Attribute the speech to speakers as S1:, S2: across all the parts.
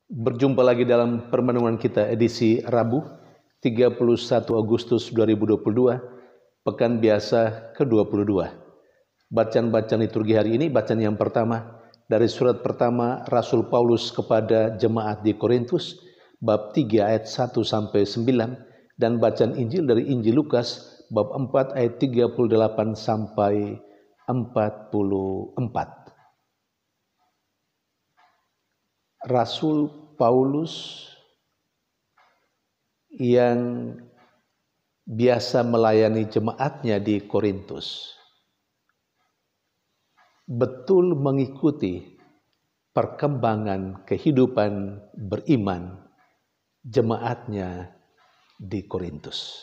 S1: Berjumpa lagi dalam permenungan kita edisi Rabu 31 Agustus 2022, Pekan Biasa ke-22. Bacaan-bacaan liturgi hari ini, bacaan yang pertama dari surat pertama Rasul Paulus kepada jemaat di Korintus, bab 3 ayat 1 sampai 9, dan bacaan Injil dari Injil Lukas, bab 4 ayat 38 sampai 44. Rasul Paulus yang biasa melayani jemaatnya di Korintus betul mengikuti perkembangan kehidupan beriman jemaatnya di Korintus.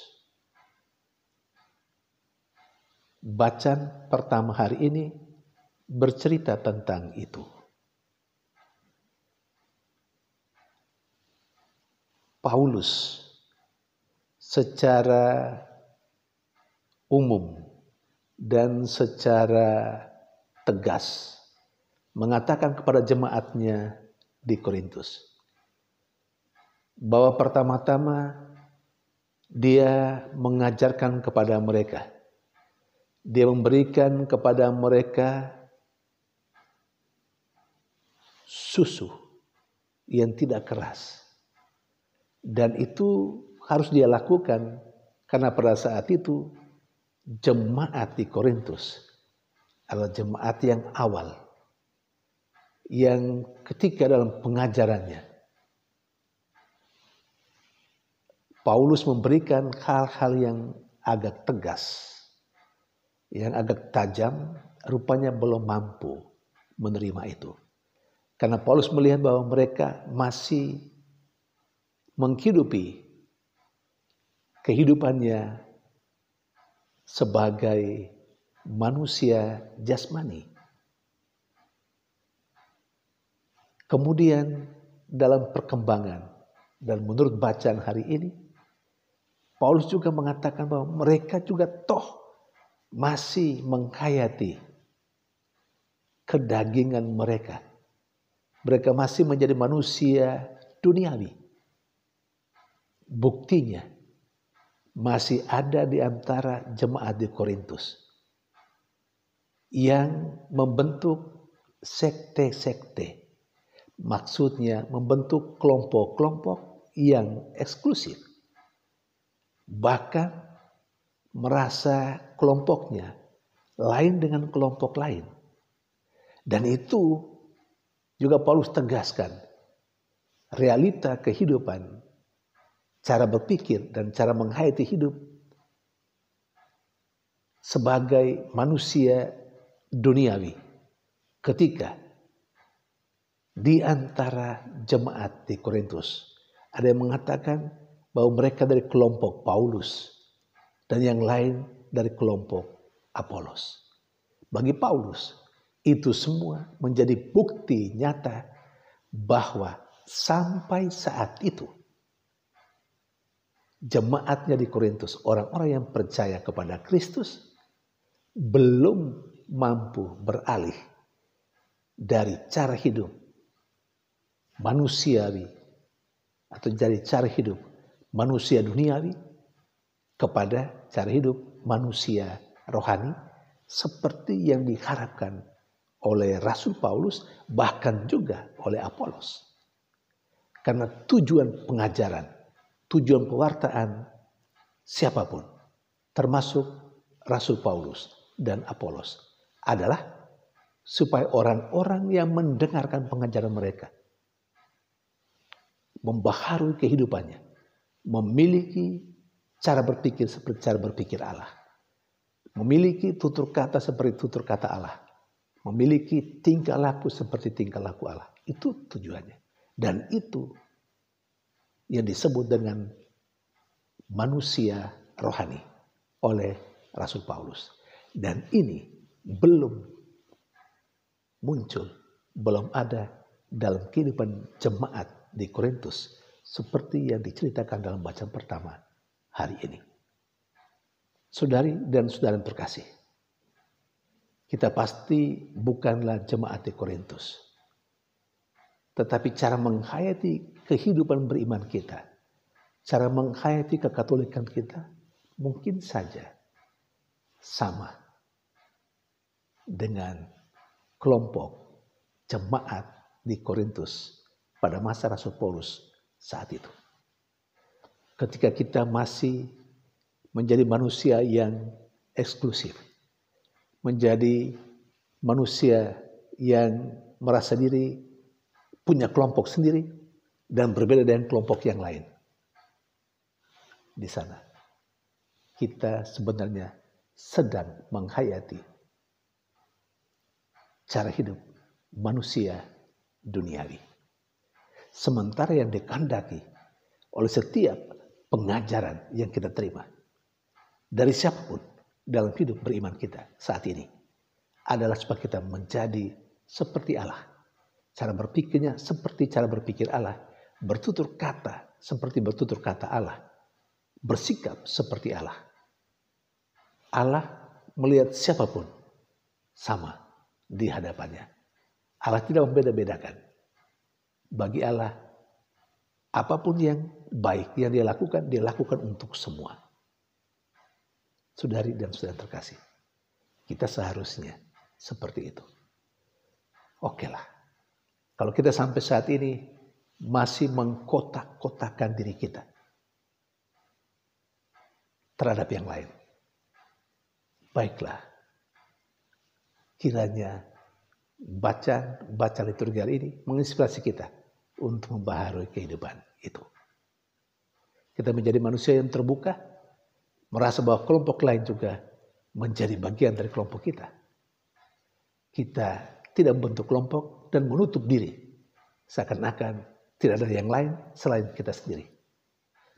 S1: Bacaan pertama hari ini bercerita tentang itu. Paulus secara umum dan secara tegas mengatakan kepada jemaatnya di Korintus bahwa pertama-tama dia mengajarkan kepada mereka, dia memberikan kepada mereka susu yang tidak keras. Dan itu harus dia lakukan karena pada saat itu jemaat di Korintus adalah jemaat yang awal, yang ketika dalam pengajarannya Paulus memberikan hal-hal yang agak tegas, yang agak tajam, rupanya belum mampu menerima itu. Karena Paulus melihat bahwa mereka masih menghidupi kehidupannya sebagai manusia jasmani. Kemudian dalam perkembangan dan menurut bacaan hari ini, Paulus juga mengatakan bahwa mereka juga toh masih menghayati kedagingan mereka. Mereka masih menjadi manusia duniawi. Buktinya masih ada di antara jemaat di Korintus yang membentuk sekte-sekte. Maksudnya membentuk kelompok-kelompok yang eksklusif. Bahkan merasa kelompoknya lain dengan kelompok lain. Dan itu juga Paulus tegaskan. Realita kehidupan, cara berpikir dan cara menghayati hidup sebagai manusia duniawi ketika di antara jemaat di Korintus ada yang mengatakan bahwa mereka dari kelompok Paulus dan yang lain dari kelompok Apolos. Bagi Paulus itu semua menjadi bukti nyata bahwa sampai saat itu jemaatnya di Korintus, orang-orang yang percaya kepada Kristus, belum mampu beralih dari cara hidup manusiawi atau dari cara hidup manusia duniawi kepada cara hidup manusia rohani seperti yang diharapkan oleh Rasul Paulus, bahkan juga oleh Apolos. Karena tujuan pengajaran, tujuan pewartaan siapapun, termasuk Rasul Paulus dan Apolos, adalah supaya orang-orang yang mendengarkan pengajaran mereka membaharui kehidupannya, memiliki cara berpikir seperti cara berpikir Allah, memiliki tutur kata seperti tutur kata Allah, memiliki tingkah laku seperti tingkah laku Allah. Itu tujuannya. Dan itu yang disebut dengan manusia rohani oleh Rasul Paulus. Dan ini belum muncul, belum ada dalam kehidupan jemaat di Korintus seperti yang diceritakan dalam bacaan pertama hari ini. Saudari dan saudara yang terkasih, kita pasti bukanlah jemaat di Korintus. Tetapi cara menghayati kehidupan beriman kita, cara menghayati kekatolikan kita mungkin saja sama dengan kelompok jemaat di Korintus pada masa Rasul Paulus saat itu. Ketika kita masih menjadi manusia yang eksklusif, menjadi manusia yang merasa diri punya kelompok sendiri dan berbeda dengan kelompok yang lain. Di sana kita sebenarnya sedang menghayati cara hidup manusia duniawi. Sementara yang dikehendaki oleh setiap pengajaran yang kita terima dari siapapun dalam hidup beriman kita saat ini adalah supaya kita menjadi seperti Allah. Cara berpikirnya seperti cara berpikir Allah, bertutur kata seperti bertutur kata Allah, bersikap seperti Allah. Allah melihat siapapun sama di hadapannya. Allah tidak membeda-bedakan. Bagi Allah, apapun yang baik yang dia lakukan untuk semua. Saudari dan saudara terkasih, kita seharusnya seperti itu. Oke lah, kalau kita sampai saat ini masih mengkotak-kotakan diri kita terhadap yang lain, baiklah, kiranya baca liturgi ini menginspirasi kita untuk membaharui kehidupan itu. Kita menjadi manusia yang terbuka, merasa bahwa kelompok lain juga menjadi bagian dari kelompok kita. Kita tidak membentuk kelompok dan menutup diri, seakan-akan tidak ada yang lain selain kita sendiri.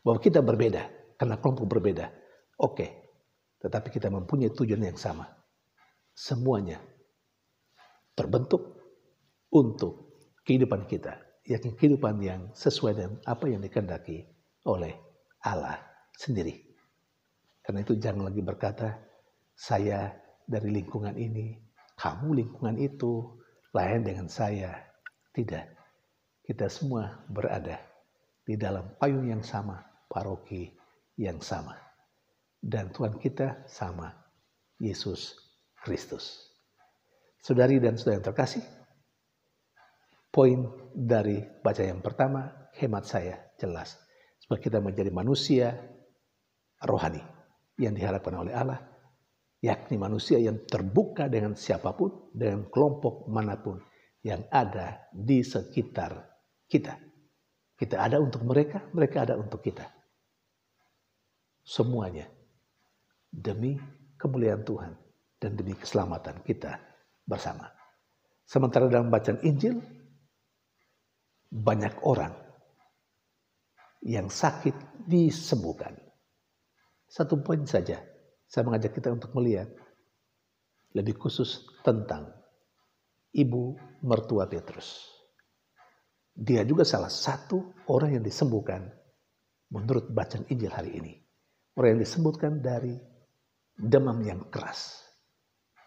S1: Bahwa kita berbeda karena kelompok berbeda. Oke, tetapi kita mempunyai tujuan yang sama. Semuanya terbentuk untuk kehidupan kita, yakni kehidupan yang sesuai dengan apa yang dikehendaki oleh Allah sendiri. Karena itu jangan lagi berkata, saya dari lingkungan ini, kamu lingkungan itu, lain dengan saya. Tidak, kita semua berada di dalam payung yang sama, paroki yang sama. Dan Tuhan kita sama, Yesus Kristus. Saudari dan saudara yang terkasih, poin dari baca yang pertama, hemat saya jelas. Supaya kita menjadi manusia rohani yang diharapkan oleh Allah, yakni manusia yang terbuka dengan siapapun, dengan kelompok manapun yang ada di sekitar kita. Kita ada untuk mereka, mereka ada untuk kita. Semuanya demi kemuliaan Tuhan dan demi keselamatan kita bersama. Sementara dalam bacaan Injil, banyak orang yang sakit disembuhkan. Satu poin saja, saya mengajak kita untuk melihat lebih khusus tentang ibu mertua Petrus. Dia juga salah satu orang yang disembuhkan menurut bacaan Injil hari ini. Orang yang disembuhkan dari demam yang keras.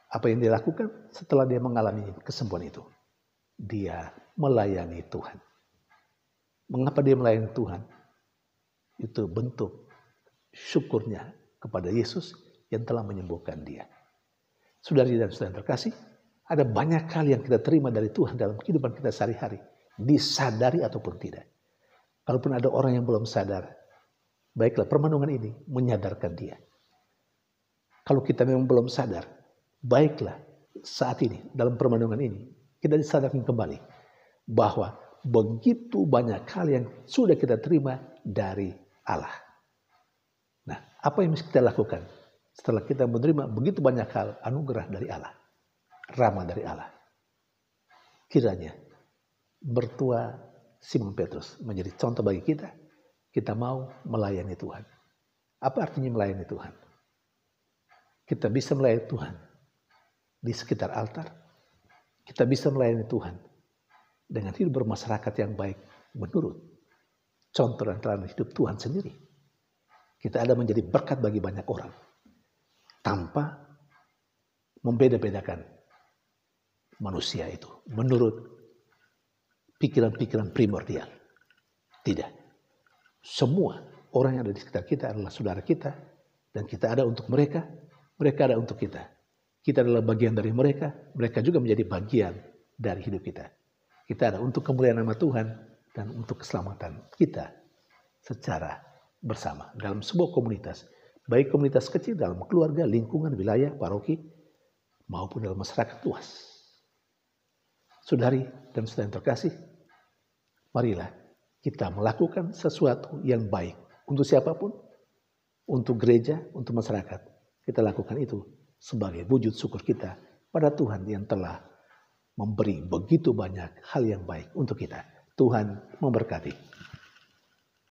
S1: Apa yang dia lakukan setelah dia mengalami kesembuhan itu? Dia melayani Tuhan. Mengapa dia melayani Tuhan? Itu bentuk syukurnya kepada Yesus yang telah menyembuhkan dia. Saudari dan saudara terkasih, ada banyak hal yang kita terima dari Tuhan dalam kehidupan kita sehari-hari, disadari ataupun tidak. Kalaupun ada orang yang belum sadar, baiklah permenungan ini menyadarkan dia. Kalau kita memang belum sadar, baiklah saat ini dalam permenungan ini kita disadarkan kembali bahwa begitu banyak hal yang sudah kita terima dari Allah. Nah, apa yang mesti kita lakukan setelah kita menerima begitu banyak hal anugerah dari Allah, rahmat dari Allah? Kiranya mertua Simon Petrus menjadi contoh bagi kita. Kita mau melayani Tuhan. Apa artinya melayani Tuhan? Kita bisa melayani Tuhan di sekitar altar. Kita bisa melayani Tuhan dengan hidup bermasyarakat yang baik menurut contoh dan teladan hidup Tuhan sendiri. Kita ada menjadi berkat bagi banyak orang tanpa membeda-bedakan manusia itu menurut pikiran-pikiran primordial. Tidak. Semua orang yang ada di sekitar kita adalah saudara kita, dan kita ada untuk mereka, mereka ada untuk kita. Kita adalah bagian dari mereka, mereka juga menjadi bagian dari hidup kita. Kita ada untuk kemuliaan nama Tuhan dan untuk keselamatan kita secara bersama dalam sebuah komunitas. Baik komunitas kecil dalam keluarga, lingkungan, wilayah, paroki, maupun dalam masyarakat luas. Saudari dan saudara yang terkasih, marilah kita melakukan sesuatu yang baik untuk siapapun, untuk gereja, untuk masyarakat. Kita lakukan itu sebagai wujud syukur kita pada Tuhan yang telah memberi begitu banyak hal yang baik untuk kita. Tuhan memberkati.